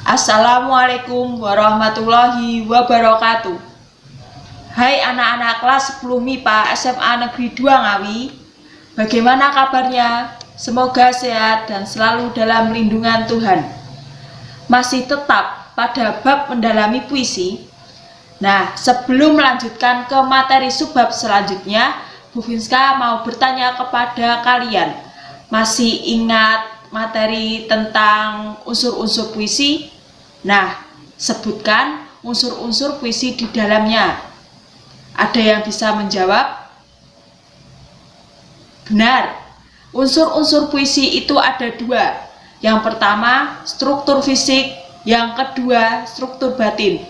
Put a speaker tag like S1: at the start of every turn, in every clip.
S1: Assalamualaikum warahmatullahi wabarakatuh. Hai anak-anak kelas 10 MIPA SMA Negeri 2 Ngawi. Bagaimana kabarnya? Semoga sehat dan selalu dalam lindungan Tuhan. Masih tetap pada bab mendalami puisi. Nah, sebelum melanjutkan ke materi subbab selanjutnya, Bu Finska mau bertanya kepada kalian. Masih ingat materi tentang unsur-unsur puisi? Nah, sebutkan unsur-unsur puisi di dalamnya. Ada yang bisa menjawab? Benar, unsur-unsur puisi itu ada dua. Yang pertama, struktur fisik. Yang kedua, struktur batin.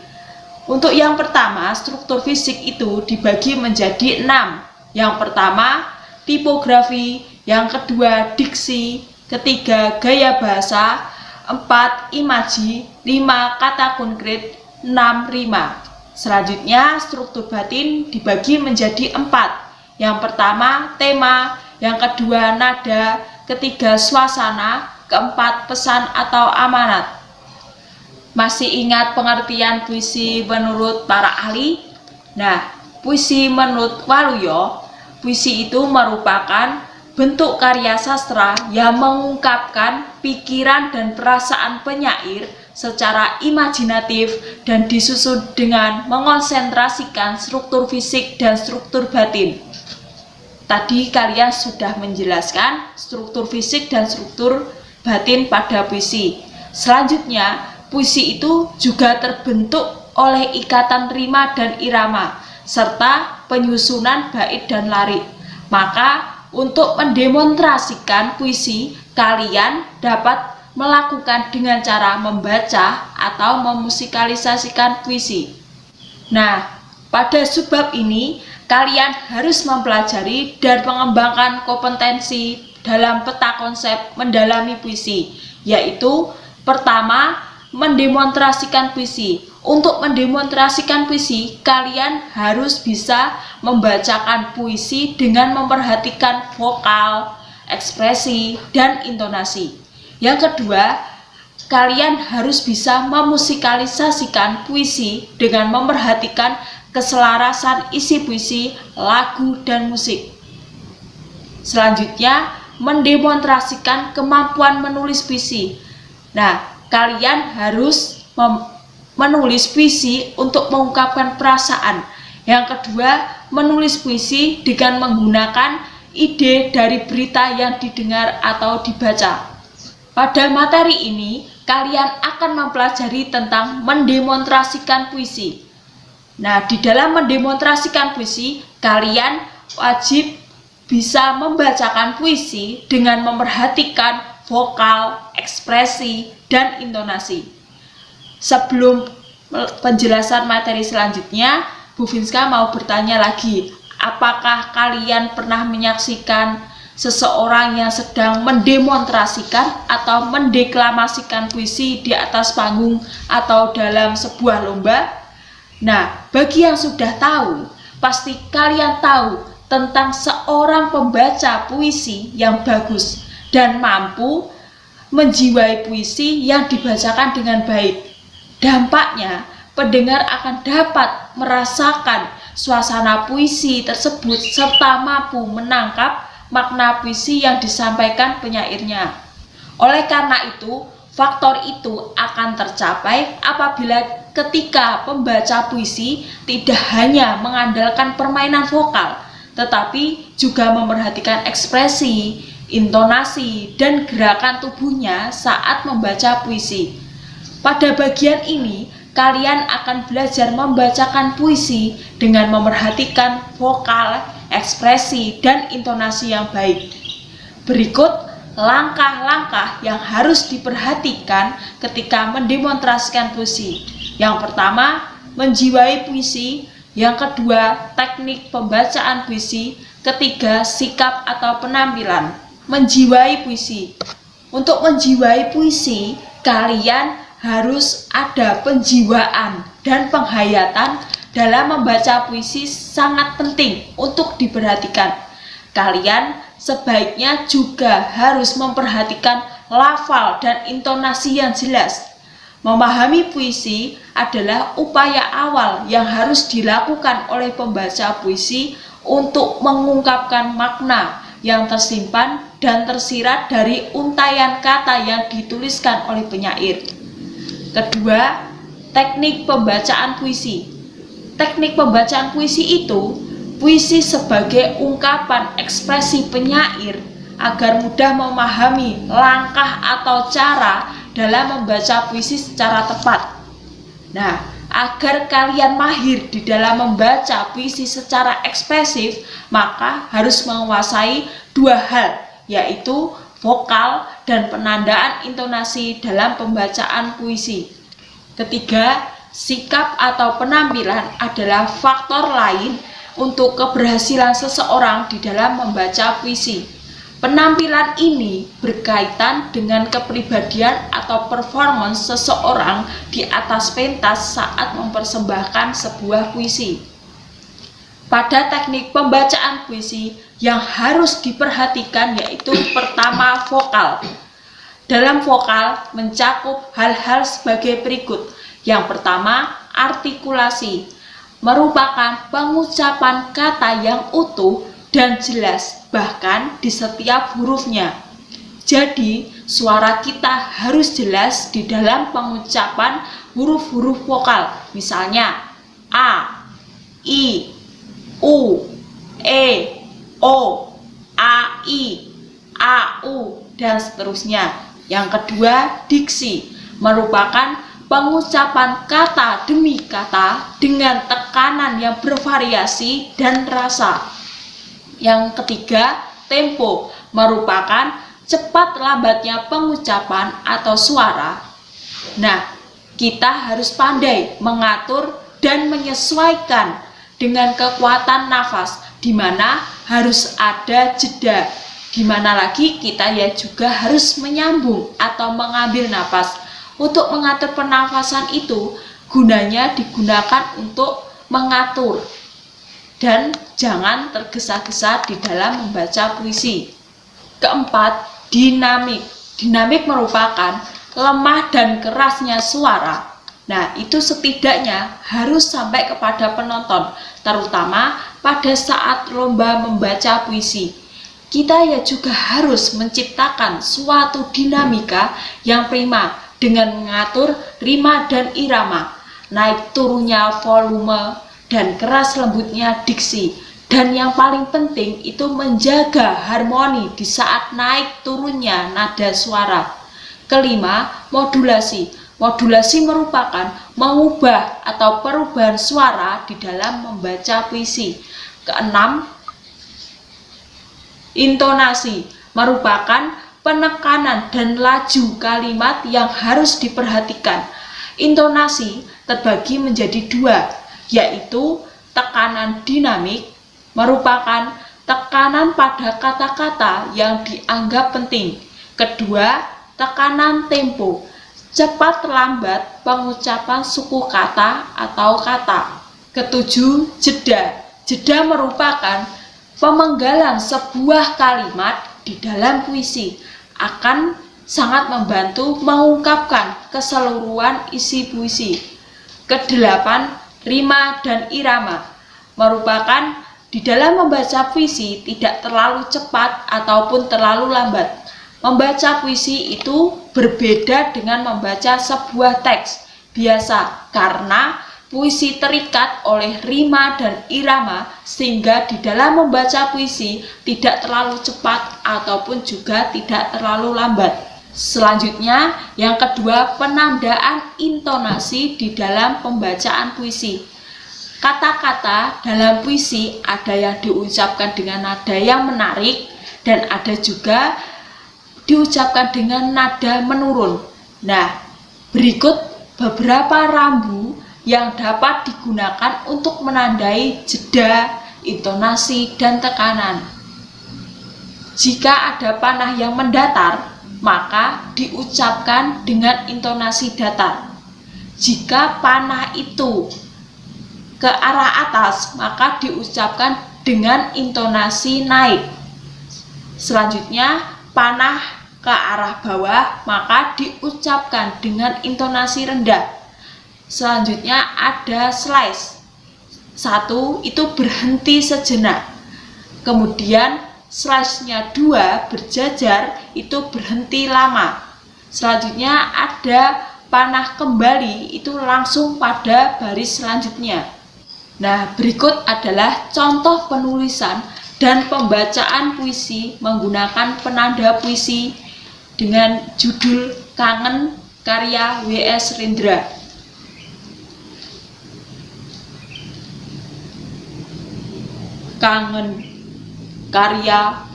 S1: Untuk yang pertama, struktur fisik itu dibagi menjadi 6. Yang pertama, tipografi. Yang kedua, diksi. Ketiga, gaya bahasa. 4, imaji. 5, kata konkret. 6, rima. Selanjutnya, struktur batin dibagi menjadi 4. Yang pertama, tema. Yang kedua, nada. Ketiga, suasana. Keempat, pesan atau amanat. Masih ingat pengertian puisi menurut para ahli? Nah, puisi menurut Waluyo, puisi itu merupakan bentuk karya sastra yang mengungkapkan pikiran dan perasaan penyair secara imajinatif dan disusun dengan mengonsentrasikan struktur fisik dan struktur batin. Tadi kalian sudah menjelaskan struktur fisik dan struktur batin pada puisi. Selanjutnya, puisi itu juga terbentuk oleh ikatan rima dan irama, serta penyusunan bait dan larik. Maka, untuk mendemonstrasikan puisi, kalian dapat melakukan dengan cara membaca atau memusikalisasikan puisi. Nah, pada subbab ini, kalian harus mempelajari dan mengembangkan kompetensi dalam peta konsep mendalami puisi, yaitu pertama, mendemonstrasikan puisi. Untuk mendemonstrasikan puisi, kalian harus bisa membacakan puisi dengan memperhatikan vokal, ekspresi, dan intonasi. Yang kedua, kalian harus bisa memusikalisasikan puisi dengan memperhatikan keselarasan isi puisi, lagu, dan musik. Selanjutnya, mendemonstrasikan kemampuan menulis puisi. Nah, kalian harus menulis puisi untuk mengungkapkan perasaan. Yang kedua, menulis puisi dengan menggunakan ide dari berita yang didengar atau dibaca. Pada materi ini, kalian akan mempelajari tentang mendemonstrasikan puisi. Nah, di dalam mendemonstrasikan puisi, kalian wajib bisa membacakan puisi dengan memperhatikan vokal, ekspresi, dan intonasi. Sebelum penjelasan materi selanjutnya, Bu Finska mau bertanya lagi, apakah kalian pernah menyaksikan seseorang yang sedang mendemonstrasikan atau mendeklamasikan puisi di atas panggung atau dalam sebuah lomba? Nah, bagi yang sudah tahu, pasti kalian tahu tentang seorang pembaca puisi yang bagus dan mampu menjiwai puisi yang dibacakan dengan baik. Dampaknya, pendengar akan dapat merasakan suasana puisi tersebut serta mampu menangkap makna puisi yang disampaikan penyairnya. Oleh karena itu, faktor itu akan tercapai apabila ketika pembaca puisi tidak hanya mengandalkan permainan vokal, tetapi juga memperhatikan ekspresi, intonasi, dan gerakan tubuhnya saat membaca puisi. Pada bagian ini, kalian akan belajar membacakan puisi dengan memperhatikan vokal, ekspresi, dan intonasi yang baik. Berikut langkah-langkah yang harus diperhatikan ketika mendemonstrasikan puisi. Yang pertama, menjiwai puisi. Yang kedua, teknik pembacaan puisi. Ketiga, sikap atau penampilan. Menjiwai puisi. Untuk menjiwai puisi, kalian harus ada penjiwaan dan penghayatan dalam membaca puisi sangat penting untuk diperhatikan. Kalian sebaiknya juga harus memperhatikan lafal dan intonasi yang jelas. Memahami puisi adalah upaya awal yang harus dilakukan oleh pembaca puisi untuk mengungkapkan makna yang tersimpan dan tersirat dari untaian kata yang dituliskan oleh penyair. Kedua, teknik pembacaan puisi. Teknik pembacaan puisi itu, puisi sebagai ungkapan ekspresi penyair agar mudah memahami langkah atau cara dalam membaca puisi secara tepat. Nah, agar kalian mahir di dalam membaca puisi secara ekspresif, maka harus menguasai dua hal, yaitu vokal dan penandaan intonasi dalam pembacaan puisi. Ketiga, sikap atau penampilan adalah faktor lain untuk keberhasilan seseorang di dalam membaca puisi. Penampilan ini berkaitan dengan kepribadian atau performance seseorang di atas pentas saat mempersembahkan sebuah puisi. Pada teknik pembacaan puisi yang harus diperhatikan yaitu pertama, vokal. Dalam vokal mencakup hal-hal sebagai berikut. Yang pertama, artikulasi, merupakan pengucapan kata yang utuh dan jelas, bahkan di setiap hurufnya. Jadi, suara kita harus jelas di dalam pengucapan huruf-huruf vokal. Misalnya, A, I, U, E, O, A, I, A, U, dan seterusnya. Yang kedua, diksi, merupakan pengucapan kata demi kata dengan tekanan yang bervariasi dan rasa. Yang ketiga, tempo, merupakan cepat lambatnya pengucapan atau suara. Nah, kita harus pandai mengatur dan menyesuaikan dengan kekuatan nafas, di mana harus ada jeda. Gimana lagi kita ya juga harus menyambung atau mengambil nafas. Untuk mengatur pernafasan itu gunanya digunakan untuk mengatur dan jangan tergesa-gesa di dalam membaca puisi. Keempat, dinamik. Dinamik merupakan lemah dan kerasnya suara. Nah, itu setidaknya harus sampai kepada penonton, terutama pada saat lomba membaca puisi. Kita ya juga harus menciptakan suatu dinamika yang prima dengan mengatur rima dan irama, naik turunnya volume, dan keras lembutnya diksi. Dan yang paling penting itu menjaga harmoni di saat naik turunnya nada suara. Kelima, modulasi. Modulasi merupakan mengubah atau perubahan suara di dalam membaca puisi. Keenam, intonasi merupakan penekanan dan laju kalimat yang harus diperhatikan. Intonasi terbagi menjadi dua, yaitu tekanan dinamik, merupakan tekanan pada kata-kata yang dianggap penting. Kedua, tekanan tempo, cepat lambat pengucapan suku kata atau kata. Ketujuh, jeda. Jeda merupakan pemenggalan sebuah kalimat di dalam puisi, akan sangat membantu mengungkapkan keseluruhan isi puisi. Kedelapan, rima dan irama, merupakan di dalam membaca puisi tidak terlalu cepat ataupun terlalu lambat. Membaca puisi itu berbeda dengan membaca sebuah teks biasa karena puisi terikat oleh rima dan irama, sehingga di dalam membaca puisi tidak terlalu cepat ataupun juga tidak terlalu lambat. Selanjutnya, yang kedua, penandaan intonasi di dalam pembacaan puisi. Kata-kata dalam puisi ada yang diucapkan dengan nada yang menarik dan ada juga diucapkan dengan nada menurun. Nah, berikut beberapa rambu yang dapat digunakan untuk menandai jeda, intonasi, dan tekanan. Jika ada panah yang mendatar, maka diucapkan dengan intonasi datar. Jika panah itu ke arah atas, maka diucapkan dengan intonasi naik. Selanjutnya, panah ke arah bawah, maka diucapkan dengan intonasi rendah. Selanjutnya ada slice. 1 itu berhenti sejenak. Kemudian slice-nya 2 berjajar itu berhenti lama. Selanjutnya ada panah kembali, itu langsung pada baris selanjutnya. Nah, berikut adalah contoh penulisan dan pembacaan puisi menggunakan penanda puisi dengan judul Kangen karya W.S. Rendra. Kangen karya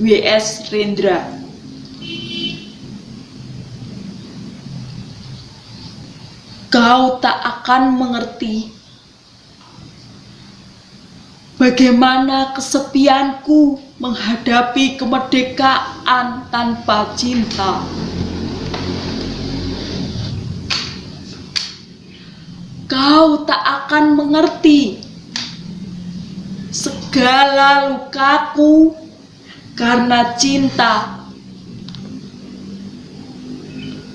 S1: W.S. Rendra. Kau tak akan mengerti bagaimana kesepianku menghadapi kemerdekaan tanpa cinta. Kau tak akan mengerti segala lukaku karena cinta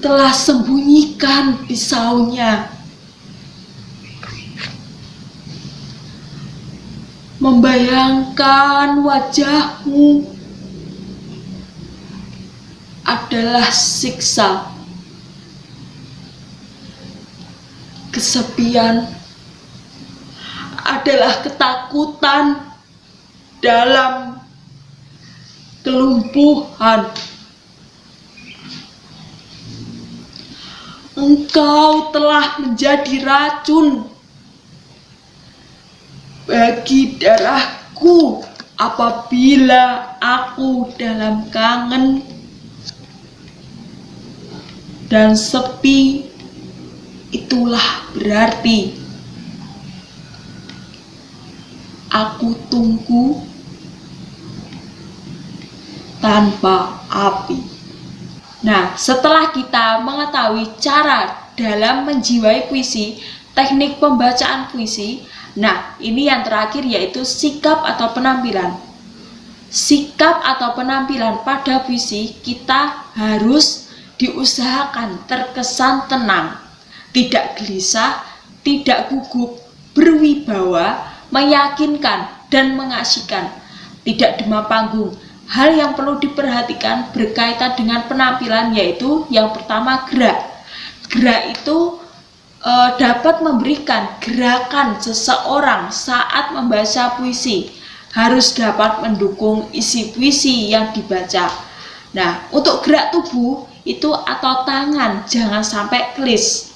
S1: telah sembunyikan pisaunya. Membayangkan wajahmu adalah siksa. Kesepian adalah ketakutan dalam kelumpuhan. Engkau telah menjadi racun bagi darahku apabila aku dalam kangen dan sepi. Itulah berarti aku tunggu tanpa api. Nah, setelah kita mengetahui cara dalam menjiwai puisi, teknik pembacaan puisi, nah ini yang terakhir yaitu sikap atau penampilan. Sikap atau penampilan pada puisi kita harus diusahakan terkesan tenang, tidak gelisah, tidak gugup, berwibawa, meyakinkan, dan mengasyikan, tidak demam panggung. Hal yang perlu diperhatikan berkaitan dengan penampilan yaitu yang pertama gerak. Gerak itu dapat memberikan gerakan seseorang saat membaca puisi, harus dapat mendukung isi puisi yang dibaca. Nah, untuk gerak tubuh itu atau tangan jangan sampai kelis.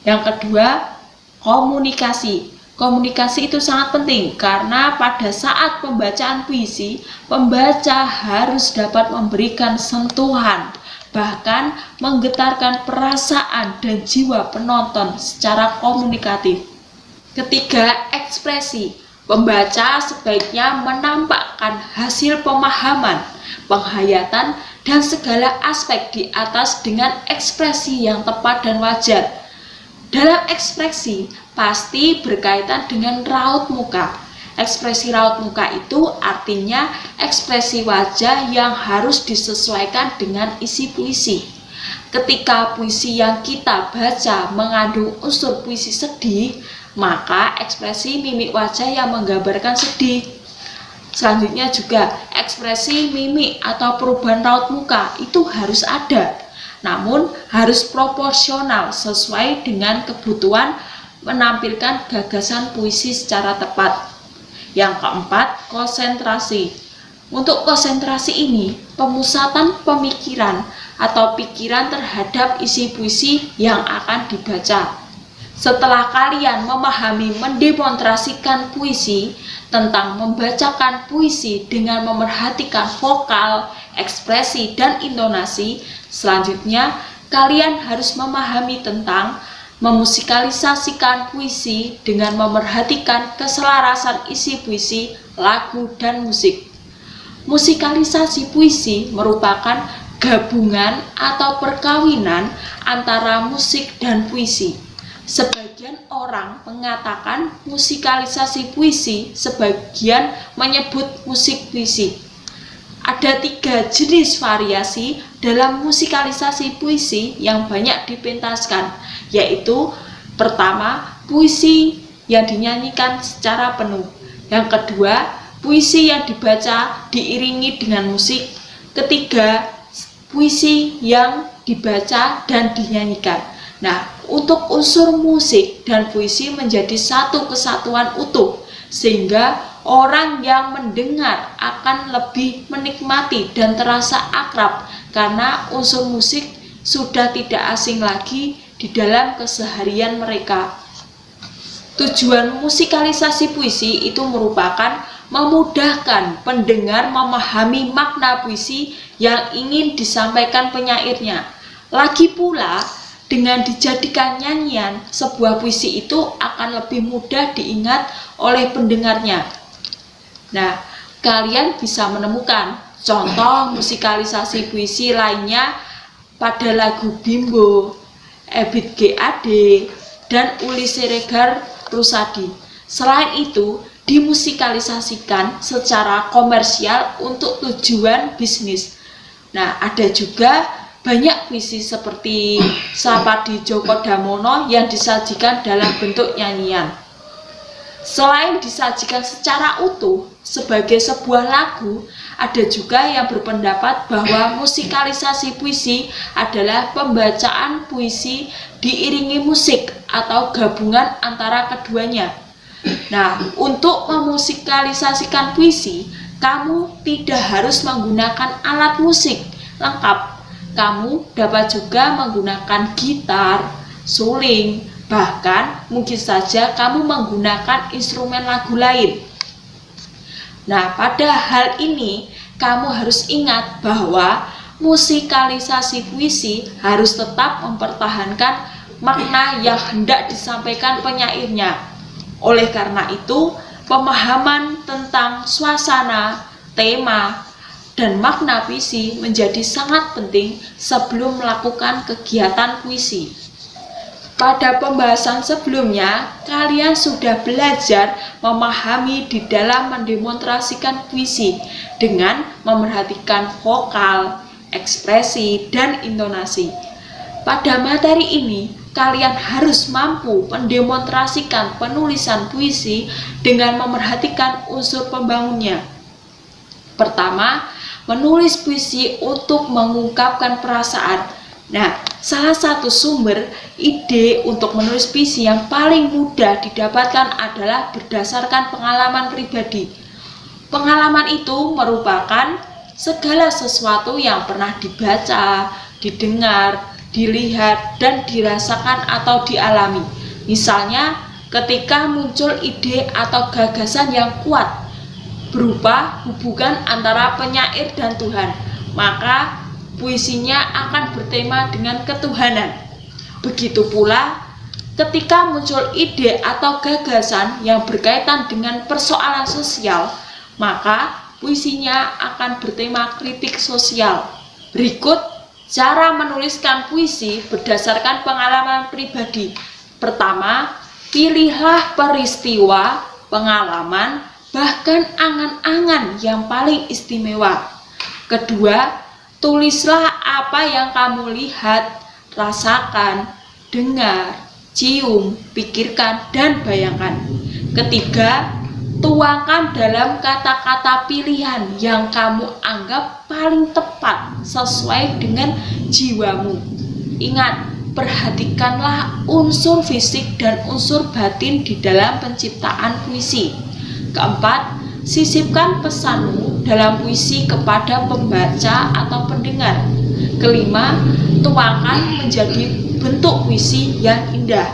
S1: Yang kedua, komunikasi. Komunikasi itu sangat penting karena pada saat pembacaan puisi, pembaca harus dapat memberikan sentuhan, bahkan menggetarkan perasaan dan jiwa penonton secara komunikatif. Ketiga, ekspresi. Pembaca sebaiknya menampakkan hasil pemahaman, penghayatan, dan segala aspek di atas dengan ekspresi yang tepat dan wajar. Dalam ekspresi pasti berkaitan dengan raut muka. Ekspresi raut muka itu artinya ekspresi wajah yang harus disesuaikan dengan isi puisi. Ketika puisi yang kita baca mengandung unsur puisi sedih, maka ekspresi mimik wajah yang menggambarkan sedih. Selanjutnya juga ekspresi mimik atau perubahan raut muka itu harus ada, namun harus proporsional sesuai dengan kebutuhan menampilkan gagasan puisi secara tepat. Yang keempat, konsentrasi. Untuk konsentrasi ini, pemusatan pemikiran atau pikiran terhadap isi puisi yang akan dibaca. Setelah kalian memahami mendemonstrasikan puisi tentang membacakan puisi dengan memerhatikan vokal, ekspresi, dan intonasi, selanjutnya kalian harus memahami tentang memusikalisasikan puisi dengan memerhatikan keselarasan isi puisi, lagu, dan musik. Musikalisasi puisi merupakan gabungan atau perkawinan antara musik dan puisi. Sebagian orang mengatakan musikalisasi puisi, sebagian menyebut musik puisi. Ada 3 jenis variasi dalam musikalisasi puisi yang banyak dipentaskan, yaitu pertama, puisi yang dinyanyikan secara penuh. Yang kedua, puisi yang dibaca diiringi dengan musik. Ketiga, puisi yang dibaca dan dinyanyikan. Nah, untuk unsur musik dan puisi menjadi satu kesatuan utuh, sehingga orang yang mendengar akan lebih menikmati dan terasa akrab karena unsur musik sudah tidak asing lagi di dalam keseharian mereka. Tujuan musikalisasi puisi itu merupakan memudahkan pendengar memahami makna puisi yang ingin disampaikan penyairnya. Lagi pula, dengan dijadikan nyanyian, sebuah puisi itu akan lebih mudah diingat oleh pendengarnya. Nah, kalian bisa menemukan contoh musikalisasi puisi lainnya pada lagu Bimbo, Ebit G. Ade, dan Uli Siregar Rusadi. Selain itu, dimusikalisasikan secara komersial untuk tujuan bisnis. Nah, ada juga banyak puisi seperti Sapadi Djoko Damono yang disajikan dalam bentuk nyanyian. Selain disajikan secara utuh sebagai sebuah lagu, ada juga yang berpendapat bahwa musikalisasi puisi adalah pembacaan puisi diiringi musik atau gabungan antara keduanya. Nah, untuk memusikalisasikan puisi, kamu tidak harus menggunakan alat musik lengkap. Kamu dapat juga menggunakan gitar, suling, bahkan mungkin saja kamu menggunakan instrumen lagu lain. Nah, pada hal ini kamu harus ingat bahwa musikalisasi puisi harus tetap mempertahankan makna yang hendak disampaikan penyairnya. Oleh karena itu, pemahaman tentang suasana, tema, dan makna puisi menjadi sangat penting sebelum melakukan kegiatan puisi. Pada pembahasan sebelumnya, kalian sudah belajar memahami di dalam mendemonstrasikan puisi dengan memerhatikan vokal, ekspresi, dan intonasi. Pada materi ini, kalian harus mampu mendemonstrasikan penulisan puisi dengan memerhatikan unsur pembangunnya. Pertama, menulis puisi untuk mengungkapkan perasaan. Nah, salah satu sumber ide untuk menulis puisi yang paling mudah didapatkan adalah berdasarkan pengalaman pribadi. Pengalaman itu merupakan segala sesuatu yang pernah dibaca, didengar, dilihat, dan dirasakan atau dialami. Misalnya, ketika muncul ide atau gagasan yang kuat berupa hubungan antara penyair dan Tuhan, maka puisinya akan bertema dengan ketuhanan. Begitu pula ketika muncul ide atau gagasan yang berkaitan dengan persoalan sosial, maka puisinya akan bertema kritik sosial. Berikut cara menuliskan puisi berdasarkan pengalaman pribadi. Pertama, pilihlah peristiwa, pengalaman, bahkan angan-angan yang paling istimewa. Kedua, tulislah apa yang kamu lihat, rasakan, dengar, cium, pikirkan, dan bayangkan. Ketiga, tuangkan dalam kata-kata pilihan yang kamu anggap paling tepat sesuai dengan jiwamu. Ingat, perhatikanlah unsur fisik dan unsur batin di dalam penciptaan puisi. Keempat, sisipkan pesanmu dalam puisi kepada pembaca atau pendengar. Kelima, tuangkan menjadi bentuk puisi yang indah.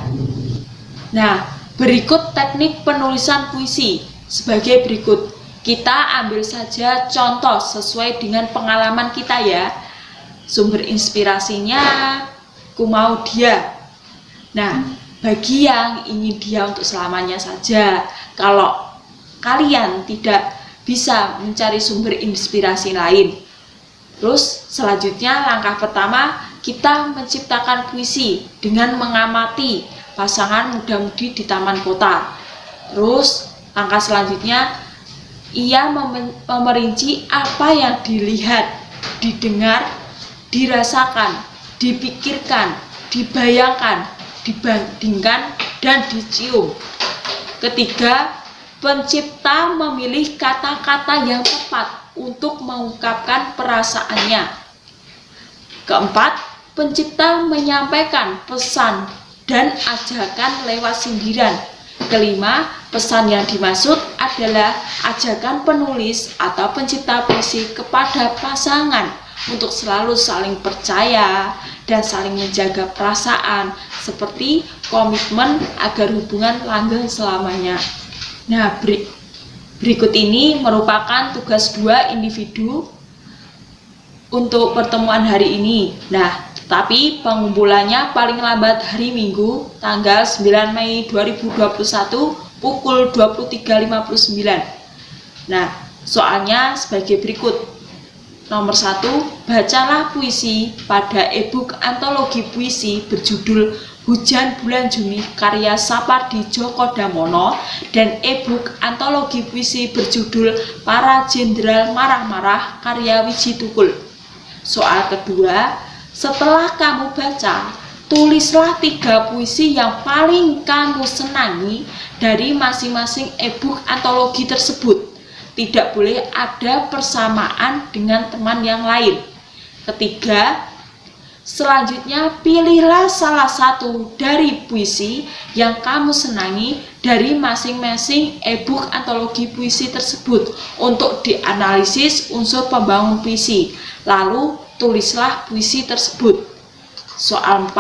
S1: Nah, berikut teknik penulisan puisi sebagai berikut. Kita ambil saja contoh sesuai dengan pengalaman kita ya. Sumber inspirasinya Kumaudia. Nah, bagi yang ingin dia untuk selamanya saja, kalau kalian tidak bisa mencari sumber inspirasi lain. Terus selanjutnya langkah pertama, kita menciptakan puisi dengan mengamati pasangan muda-mudi di taman kota. Terus langkah selanjutnya, Ia memerinci apa yang dilihat, didengar, dirasakan, dipikirkan, dibayangkan, dibandingkan, dan dicium. Ketiga, pencipta memilih kata-kata yang tepat untuk mengungkapkan perasaannya. Keempat, pencipta menyampaikan pesan dan ajakan lewat sindiran. Kelima, pesan yang dimaksud adalah ajakan penulis atau pencipta puisi kepada pasangan untuk selalu saling percaya dan saling menjaga perasaan, seperti komitmen agar hubungan langgeng selamanya. Nah, berikut ini merupakan tugas 2 individu untuk pertemuan hari ini. Nah, tapi pengumpulannya paling lambat hari Minggu tanggal 9 Mei 2021 pukul 23.59. Nah, soalnya sebagai berikut. Nomor 1, bacalah puisi pada e-book antologi puisi berjudul Hujan Bulan Juni karya Sapardi Djoko Damono dan e-book antologi puisi berjudul Para Jenderal Marah-Marah karya Wiji Tukul. Soal kedua, setelah kamu baca, tulislah 3 puisi yang paling kamu senangi dari masing-masing e-book antologi tersebut. Tidak boleh ada persamaan dengan teman yang lain. Ketiga, selanjutnya pilihlah salah satu dari puisi yang kamu senangi dari masing-masing e-book antologi puisi tersebut untuk dianalisis unsur pembangun puisi. Lalu tulislah puisi tersebut. Soal 4,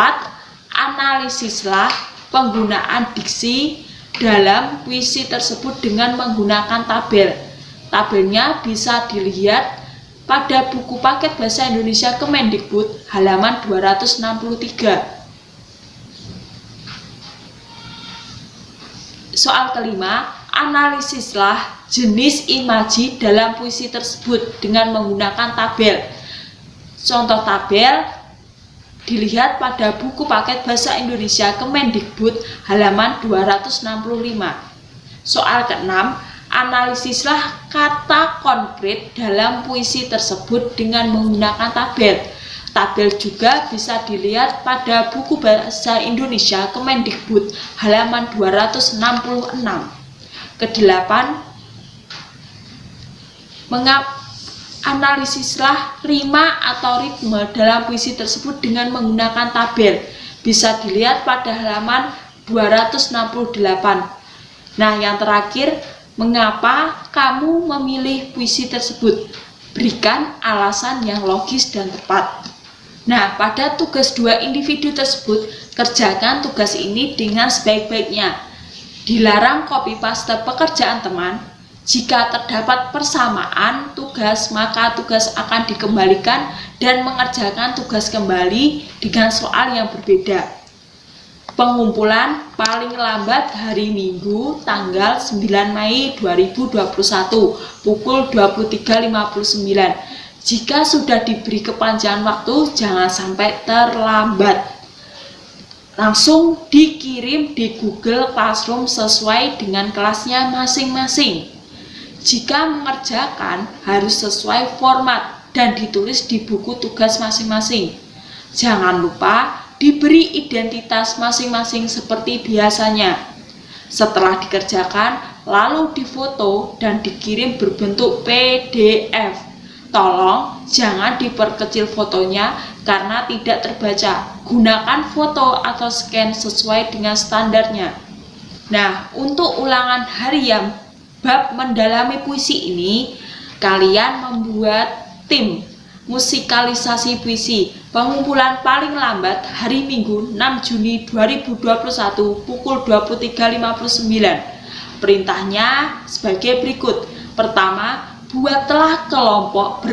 S1: analisislah penggunaan diksi dalam puisi tersebut dengan menggunakan tabel. Tabelnya bisa dilihat pada buku paket bahasa Indonesia Kemendikbud halaman 263. Soal kelima, analisislah jenis imaji dalam puisi tersebut dengan menggunakan tabel. Contoh tabel dilihat pada buku paket bahasa Indonesia Kemendikbud halaman 265. Soal keenam, analisislah kata konkret dalam puisi tersebut dengan menggunakan tabel. Tabel juga bisa dilihat pada buku bahasa Indonesia Kemendikbud halaman 266. Kedelapan, analisislah rima atau ritme dalam puisi tersebut dengan menggunakan tabel. Bisa dilihat pada halaman 268. Nah, yang terakhir, mengapa kamu memilih puisi tersebut? Berikan alasan yang logis dan tepat. Nah, pada tugas 2 individu tersebut, kerjakan tugas ini dengan sebaik-baiknya. Dilarang copy paste pekerjaan teman. Jika terdapat persamaan tugas, maka tugas akan dikembalikan dan mengerjakan tugas kembali dengan soal yang berbeda. Pengumpulan paling lambat hari Minggu tanggal 9 Mei 2021 pukul 23.59. Jika sudah diberi kepanjangan waktu, jangan sampai terlambat. Langsung dikirim di Google Classroom sesuai dengan kelasnya masing-masing. Jika mengerjakan, harus sesuai format dan ditulis di buku tugas masing-masing. Jangan lupa diberi identitas masing-masing seperti biasanya. Setelah dikerjakan, lalu difoto dan dikirim berbentuk PDF. Tolong jangan diperkecil fotonya karena tidak terbaca. Gunakan foto atau scan sesuai dengan standarnya. Nah, untuk ulangan harian bab mendalami puisi ini, kalian membuat tim musikalisasi puisi. Pengumpulan paling lambat hari Minggu 6 Juni 2021 pukul 23.59. Perintahnya sebagai berikut. Pertama, buatlah kelompok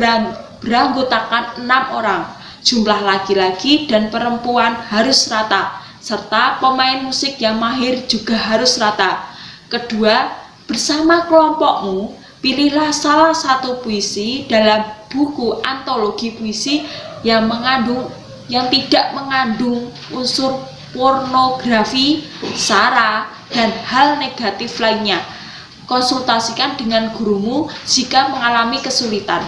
S1: beranggotakan 6 orang. Jumlah laki-laki dan perempuan harus rata, serta pemain musik yang mahir juga harus rata. Kedua, bersama kelompokmu, pilihlah salah satu puisi dalam buku antologi puisi yang tidak mengandung unsur pornografi, sara, dan hal negatif lainnya. konsultasikan dengan gurumu jika mengalami kesulitan.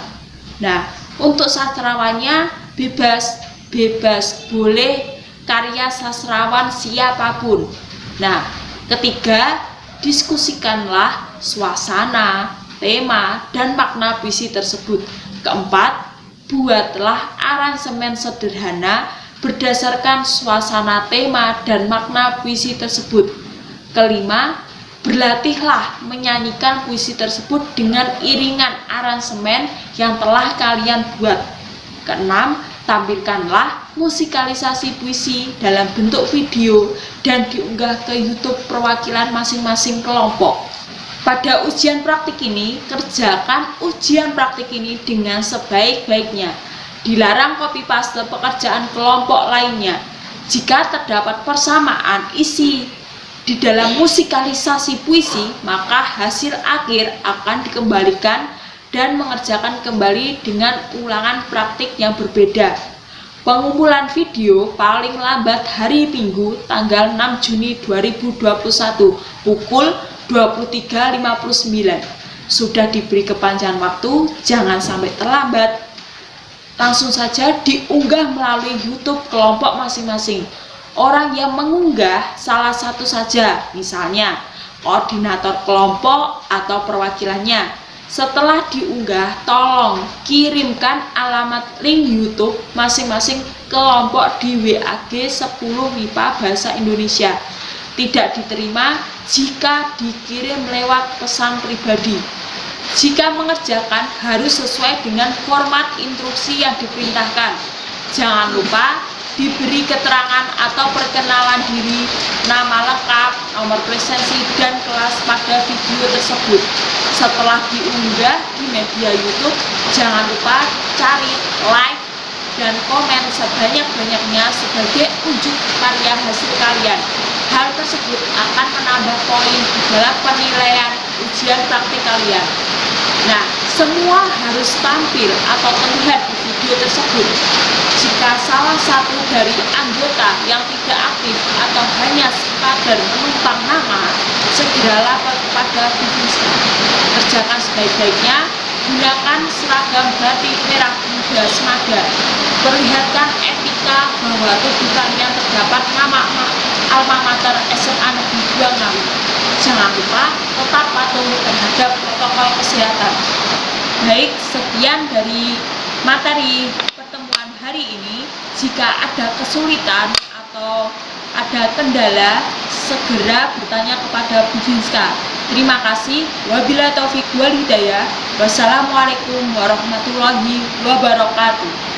S1: Nah, untuk sastrawannya bebas boleh karya sastrawan siapapun. Nah, ketiga, diskusikanlah suasana, tema, dan makna puisi tersebut. Keempat, buatlah aransemen sederhana berdasarkan suasana, tema, dan makna puisi tersebut. Kelima, berlatihlah menyanyikan puisi tersebut dengan iringan aransemen yang telah kalian buat. Keenam, tampilkanlah musikalisasi puisi dalam bentuk video dan diunggah ke YouTube perwakilan masing-masing kelompok. Pada ujian praktik ini, kerjakan ujian praktik ini dengan sebaik-baiknya. Dilarang copy paste pekerjaan kelompok lainnya. Jika terdapat persamaan isi di dalam musikalisasi puisi, maka hasil akhir akan dikembalikan dan mengerjakan kembali dengan ulangan praktik yang berbeda. Pengumpulan video paling lambat hari Minggu tanggal 6 Juni 2021 pukul 23.59. Sudah diberi kepanjangan waktu, jangan sampai terlambat. Langsung saja diunggah melalui YouTube kelompok masing-masing. Orang yang mengunggah salah satu saja, misalnya koordinator kelompok atau perwakilannya. Setelah diunggah, tolong kirimkan alamat link YouTube masing-masing kelompok di WAG 10 MIPA Bahasa Indonesia. Tidak diterima jika dikirim lewat pesan pribadi. Jika mengerjakan harus sesuai dengan format instruksi yang diperintahkan. Jangan lupa diberi keterangan atau perkenalan diri, nama lengkap, nomor presensi, dan kelas pada video tersebut. Setelah diunggah di media YouTube, jangan lupa cari like dan komen sebanyak-banyaknya sebagai unjuk karya hasil kalian. Hal tersebut akan menambah poin di dalam penilaian ujian praktik kalian. Nah, semua harus tampil atau terlihat di video tersebut. Jika salah satu dari anggota yang tidak aktif atau hanya sekadar menumpang nama, segera lapor kepada Bivinska. Kerjakan sebaik-baiknya, gunakan seragam batik merah muda Semada. Perlihatkan etika bahwa tubuh kalian terdapat nama alma mater SMA Negeri 2 Ngawi. Jangan lupa tetap patuh terhadap protokol kesehatan. Baik, sekian dari materi pertemuan hari ini. Jika ada kesulitan atau ada kendala, segera bertanya kepada Bivinska. Terima kasih. Wabillahi taufiq wal hidayah. Wassalamualaikum warahmatullahi wabarakatuh.